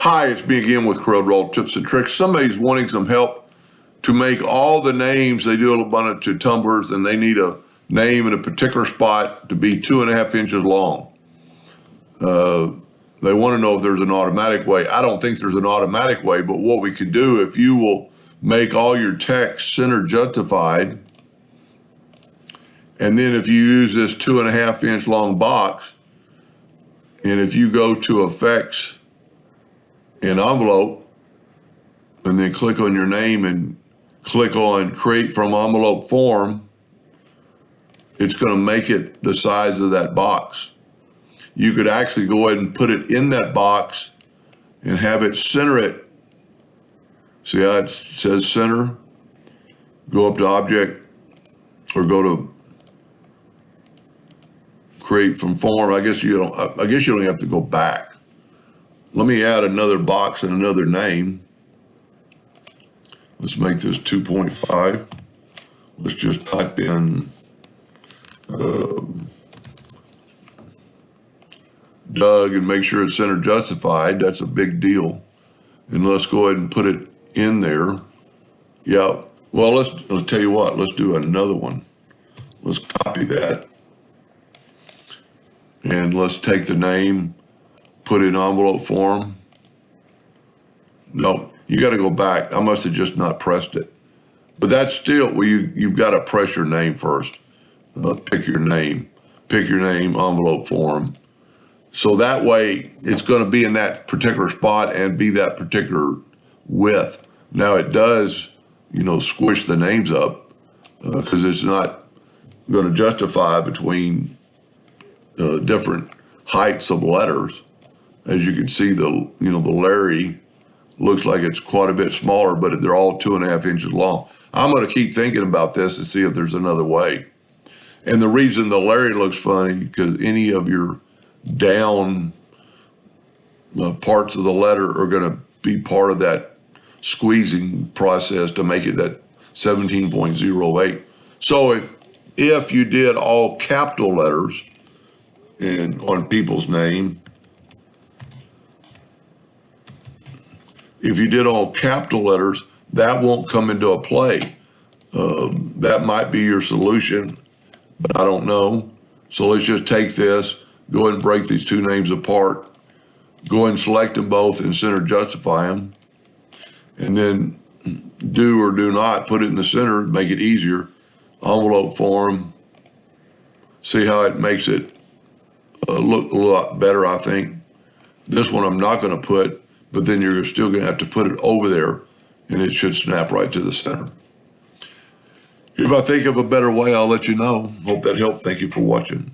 Hi, it's me again with Corel Tips and Tricks. Somebody's wanting some help to make all the names. They do a bunch of tumblers and they need a name in a particular spot to be 2.5 inches long. They want to know if there's an automatic way. I don't think there's an automatic way, but what we could do, if you will make all your text center justified, and then if you use this 2.5 inch long box, and if you go to Effects and Envelope, and then click on your name and click on Create from Envelope Form, it's going to make it the size of that box. You could actually go ahead and put it in that box and have it center it. See how it says center? Go up to Object or go to Create from Form. I guess you don't have to go back. Let me add another box and another name. Let's make this 2.5. Let's just type in Doug and make sure it's center justified. That's a big deal. And let's go ahead and put it in there. Yeah. Well, let's tell you what. Let's do another one. Let's copy that. And let's take the name, put it in envelope form. No, you got to go back. I must have just not pressed it. But that's still, well, you've got to press your name first. Pick your name, envelope form. So that way it's going to be in that particular spot and be that particular width. Now it does, squish the names up because it's not going to justify between different heights of letters. As you can see, the Larry looks like it's quite a bit smaller, but they're all 2.5 inches long. I'm going to keep thinking about this and see if there's another way. And the reason the Larry looks funny because any of your down parts of the letter are going to be part of that squeezing process to make it that 17.08. So if you did all capital letters and on people's name, if you did all capital letters, that won't come into a play. That might be your solution, but I don't know. So let's just take this, go ahead and break these two names apart, go ahead and select them both and center justify them, and then do or do not, put it in the center, make it easier. Envelope form, see how it makes it look a lot better, I think. This one I'm not going to put, but then you're still going to have to put it over there, and it should snap right to the center. If I think of a better way, I'll let you know. Hope that helped. Thank you for watching.